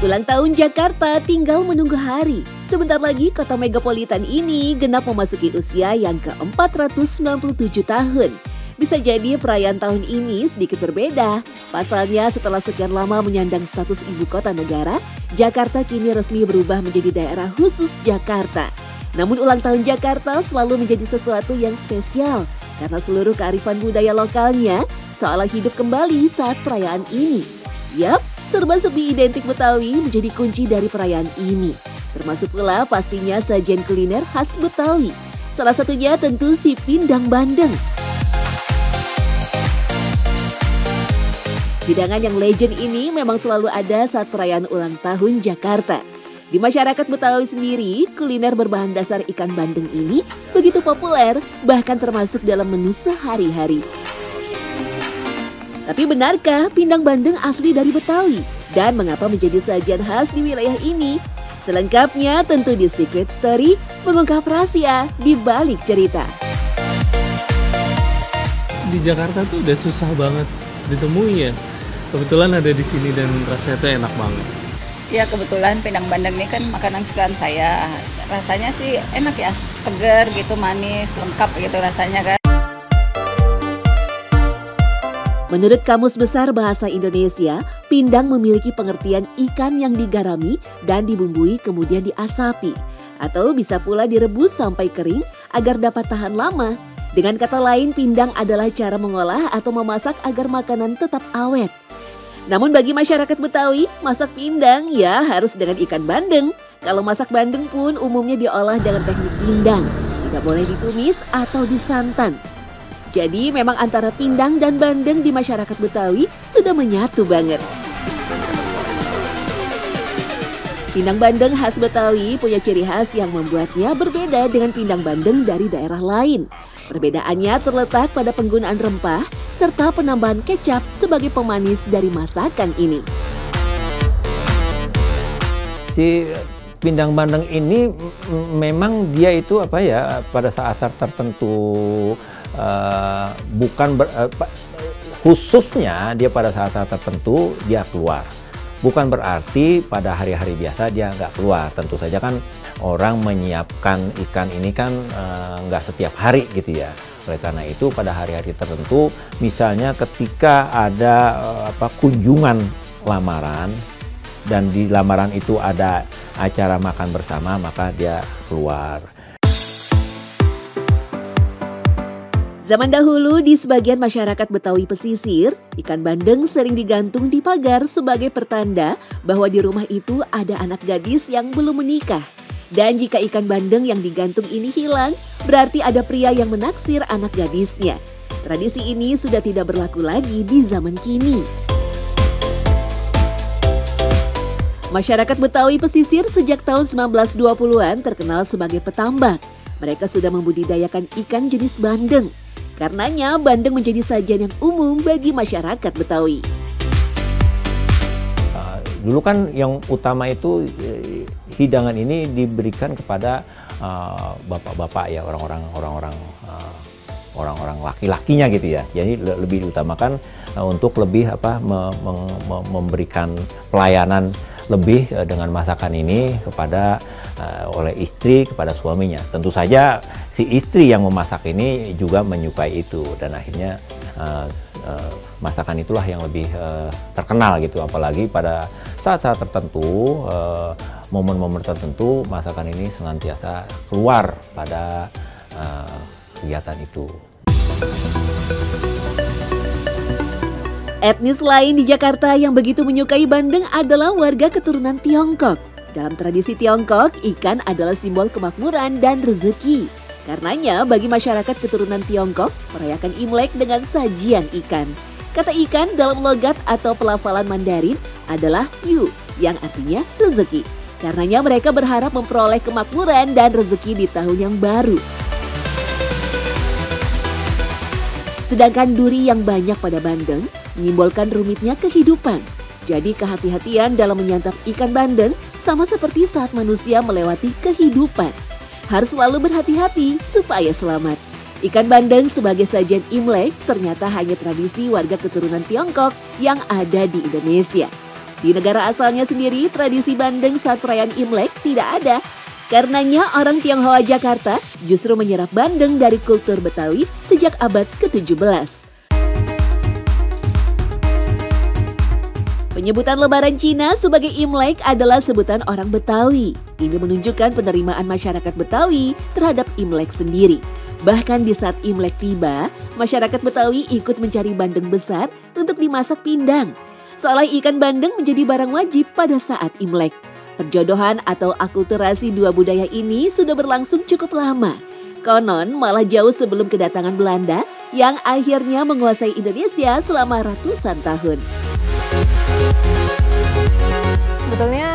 Ulang tahun Jakarta tinggal menunggu hari. Sebentar lagi kota megapolitan ini genap memasuki usia yang ke-497 tahun. Bisa jadi perayaan tahun ini sedikit berbeda. Pasalnya setelah sekian lama menyandang status ibu kota negara, Jakarta kini resmi berubah menjadi daerah khusus Jakarta. Namun ulang tahun Jakarta selalu menjadi sesuatu yang spesial karena seluruh kearifan budaya lokalnya seolah hidup kembali saat perayaan ini. Yap, serba-serbi identik Betawi menjadi kunci dari perayaan ini. Termasuk pula pastinya sajian kuliner khas Betawi. Salah satunya tentu si pindang bandeng. Hidangan yang legend ini memang selalu ada saat perayaan ulang tahun Jakarta. Di masyarakat Betawi sendiri, kuliner berbahan dasar ikan bandeng ini begitu populer, bahkan termasuk dalam menu sehari-hari. Tapi benarkah pindang bandeng asli dari Betawi? Dan mengapa menjadi sajian khas di wilayah ini? Selengkapnya tentu di Secret Story mengungkap rahasia di balik cerita. Di Jakarta tuh udah susah banget ditemui ya. Kebetulan ada di sini dan rasanya tuh enak banget. Ya kebetulan pindang bandeng ini kan makanan kesukaan saya. Rasanya sih enak ya, seger gitu, manis, lengkap gitu rasanya kan. Menurut Kamus Besar Bahasa Indonesia, pindang memiliki pengertian ikan yang digarami dan dibumbui kemudian diasapi. Atau bisa pula direbus sampai kering agar dapat tahan lama. Dengan kata lain, pindang adalah cara mengolah atau memasak agar makanan tetap awet. Namun bagi masyarakat Betawi, masak pindang ya harus dengan ikan bandeng. Kalau masak bandeng pun umumnya diolah dengan teknik pindang. Tidak boleh ditumis atau disantan. Jadi memang antara pindang dan bandeng di masyarakat Betawi sudah menyatu banget. Pindang bandeng khas Betawi punya ciri khas yang membuatnya berbeda dengan pindang bandeng dari daerah lain. Perbedaannya terletak pada penggunaan rempah serta penambahan kecap sebagai pemanis dari masakan ini. Si pindang bandeng ini memang dia itu pada saat tertentu khususnya dia pada saat-saat tertentu dia keluar. Bukan berarti pada hari-hari biasa dia nggak keluar. Tentu saja kan orang menyiapkan ikan ini kan nggak setiap hari gitu ya. Oleh karena itu pada hari-hari tertentu, misalnya ketika ada kunjungan lamaran dan di lamaran itu ada acara makan bersama, maka dia keluar. Zaman dahulu di sebagian masyarakat Betawi pesisir, ikan bandeng sering digantung di pagar sebagai pertanda bahwa di rumah itu ada anak gadis yang belum menikah. Dan jika ikan bandeng yang digantung ini hilang, berarti ada pria yang menaksir anak gadisnya. Tradisi ini sudah tidak berlaku lagi di zaman kini. Masyarakat Betawi pesisir sejak tahun 1920-an terkenal sebagai petambak. Mereka sudah membudidayakan ikan jenis bandeng. Karenanya bandeng menjadi sajian yang umum bagi masyarakat Betawi. Dulu kan yang utama itu hidangan ini diberikan kepada bapak-bapak ya, orang-orang laki-lakinya gitu ya. Jadi lebih diutamakan untuk lebih memberikan pelayanan lebih dengan masakan ini kepada oleh istri kepada suaminya. Tentu saja si istri yang memasak ini juga menyukai itu dan akhirnya masakan itulah yang lebih terkenal gitu. Apalagi pada saat-saat tertentu, momen-momen tertentu masakan ini senantiasa keluar pada kegiatan itu. Etnis lain di Jakarta yang begitu menyukai bandeng adalah warga keturunan Tiongkok. Dalam tradisi Tiongkok, ikan adalah simbol kemakmuran dan rezeki. Karenanya bagi masyarakat keturunan Tiongkok, merayakan Imlek dengan sajian ikan. Kata ikan dalam logat atau pelafalan Mandarin adalah yu, yang artinya rezeki. Karenanya mereka berharap memperoleh kemakmuran dan rezeki di tahun yang baru. Sedangkan duri yang banyak pada bandeng menyimbolkan rumitnya kehidupan. Jadi kehati-hatian dalam menyantap ikan bandeng sama seperti saat manusia melewati kehidupan. Harus selalu berhati-hati supaya selamat. Ikan bandeng sebagai sajian Imlek ternyata hanya tradisi warga keturunan Tiongkok yang ada di Indonesia. Di negara asalnya sendiri, tradisi bandeng saat perayaan Imlek tidak ada. Karenanya orang Tionghoa Jakarta justru menyerap bandeng dari kultur Betawi sejak abad ke-17. Penyebutan Lebaran Cina sebagai Imlek adalah sebutan orang Betawi. Ini menunjukkan penerimaan masyarakat Betawi terhadap Imlek sendiri. Bahkan di saat Imlek tiba, masyarakat Betawi ikut mencari bandeng besar untuk dimasak pindang. Seolah ikan bandeng menjadi barang wajib pada saat Imlek. Perjodohan atau akulturasi dua budaya ini sudah berlangsung cukup lama. Konon malah jauh sebelum kedatangan Belanda yang akhirnya menguasai Indonesia selama ratusan tahun. Sebetulnya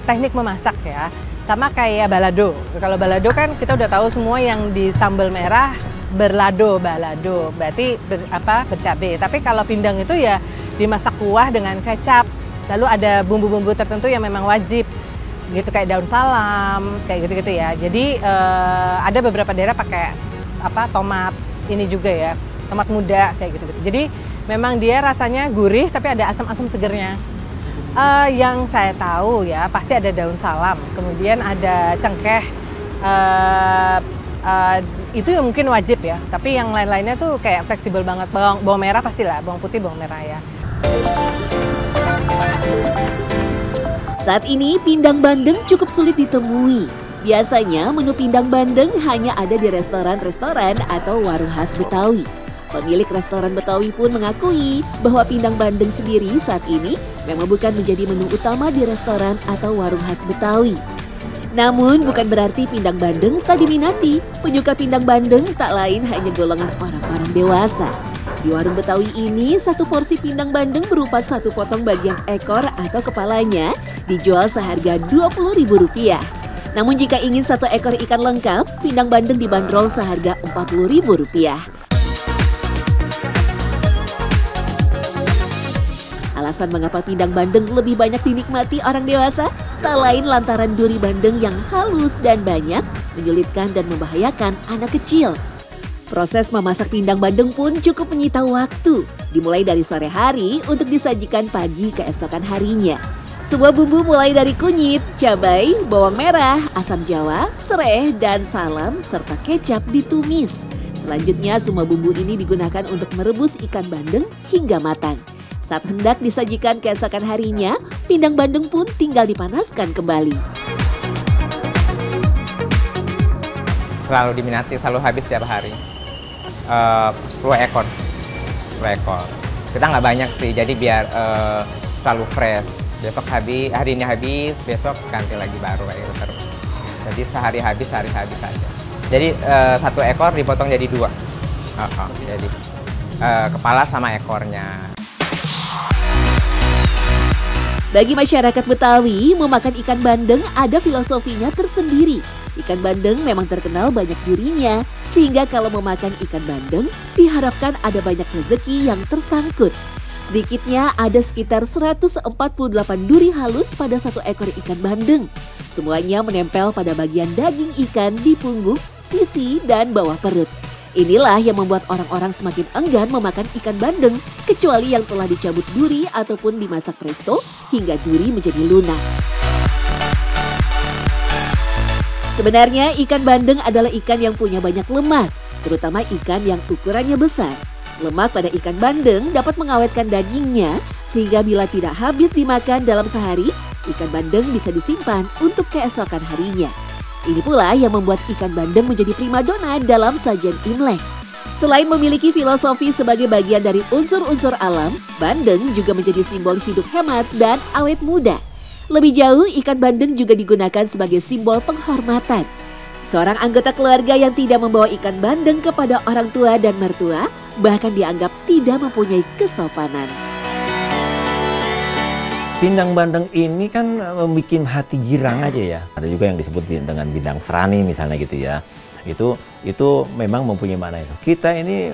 teknik memasak ya, sama kayak balado. Kalau balado kan kita udah tahu semua yang di sambal merah balado, berarti bercabai. Tapi kalau pindang itu ya dimasak kuah dengan kecap. Lalu ada bumbu-bumbu tertentu yang memang wajib, gitu kayak daun salam, kayak gitu-gitu ya. Jadi ada beberapa daerah pakai tomat ini juga ya, tomat muda kayak gitu-gitu. Jadi memang dia rasanya gurih tapi ada asam-asam segernya. Yang saya tahu ya pasti ada daun salam, kemudian ada cengkeh. Itu yang mungkin wajib ya. Tapi yang lain-lainnya tuh kayak fleksibel banget. Bawang merah pastilah, bawang putih, bawang merah ya. Saat ini pindang bandeng cukup sulit ditemui. Biasanya menu pindang bandeng hanya ada di restoran-restoran atau warung khas Betawi. Pemilik restoran Betawi pun mengakui bahwa pindang bandeng sendiri saat ini memang bukan menjadi menu utama di restoran atau warung khas Betawi. Namun bukan berarti pindang bandeng tak diminati. Penyuka pindang bandeng tak lain hanya golongan orang-orang dewasa. Di warung Betawi ini, satu porsi pindang bandeng berupa satu potong bagian ekor atau kepalanya dijual seharga Rp20.000. Namun jika ingin satu ekor ikan lengkap, pindang bandeng dibanderol seharga Rp40.000. Alasan mengapa pindang bandeng lebih banyak dinikmati orang dewasa, tak lain lantaran duri bandeng yang halus dan banyak, menyulitkan dan membahayakan anak kecil. Proses memasak pindang bandeng pun cukup menyita waktu, dimulai dari sore hari untuk disajikan pagi keesokan harinya. Sebuah bumbu mulai dari kunyit, cabai, bawang merah, asam jawa, sereh, dan salam, serta kecap ditumis. Selanjutnya semua bumbu ini digunakan untuk merebus ikan bandeng hingga matang. Saat hendak disajikan keesokan harinya, pindang bandeng pun tinggal dipanaskan kembali. Selalu diminati, selalu habis tiap hari. 10 ekor. Kita nggak banyak sih, jadi biar selalu fresh. Besok hari ini habis, besok ganti lagi baru kayak gitu terus. Jadi sehari habis aja. Jadi 1 ekor dipotong jadi 2. Jadi kepala sama ekornya. Bagi masyarakat Betawi, memakan ikan bandeng ada filosofinya tersendiri. Ikan bandeng memang terkenal banyak durinya, sehingga kalau memakan ikan bandeng, diharapkan ada banyak rezeki yang tersangkut. Sedikitnya ada sekitar 148 duri halus pada satu ekor ikan bandeng. Semuanya menempel pada bagian daging ikan di punggung, sisi, dan bawah perut. Inilah yang membuat orang-orang semakin enggan memakan ikan bandeng, kecuali yang telah dicabut duri ataupun dimasak presto hingga duri menjadi lunak. Sebenarnya ikan bandeng adalah ikan yang punya banyak lemak, terutama ikan yang ukurannya besar. Lemak pada ikan bandeng dapat mengawetkan dagingnya, sehingga bila tidak habis dimakan dalam sehari, ikan bandeng bisa disimpan untuk keesokan harinya. Ini pula yang membuat ikan bandeng menjadi primadona dalam sajian Imlek. Selain memiliki filosofi sebagai bagian dari unsur-unsur alam, bandeng juga menjadi simbol hidup hemat dan awet muda. Lebih jauh, ikan bandeng juga digunakan sebagai simbol penghormatan. Seorang anggota keluarga yang tidak membawa ikan bandeng kepada orang tua dan mertua, bahkan dianggap tidak mempunyai kesopanan. Pindang bandeng ini kan membuat hati girang aja ya. Ada juga yang disebut dengan bindang serani misalnya gitu ya. Itu memang mempunyai makna itu. Kita ini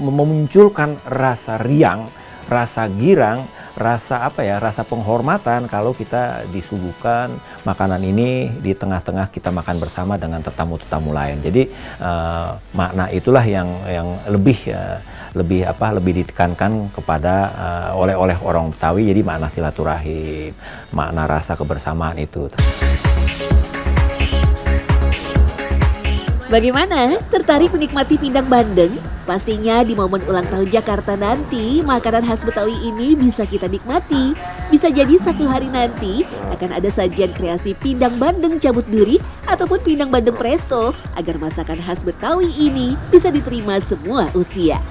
memunculkan rasa riang, rasa girang, rasa apa ya, rasa penghormatan kalau kita disuguhkan makanan ini di tengah-tengah kita makan bersama dengan tetamu-tetamu lain. Jadi makna itulah yang lebih ditekankan kepada oleh orang Betawi. Jadi makna silaturahim, makna rasa kebersamaan itu. Bagaimana? Tertarik menikmati pindang bandeng? Pastinya di momen ulang tahun Jakarta nanti, makanan khas Betawi ini bisa kita nikmati. Bisa jadi satu hari nanti akan ada sajian kreasi pindang bandeng cabut duri ataupun pindang bandeng presto agar masakan khas Betawi ini bisa diterima semua usia.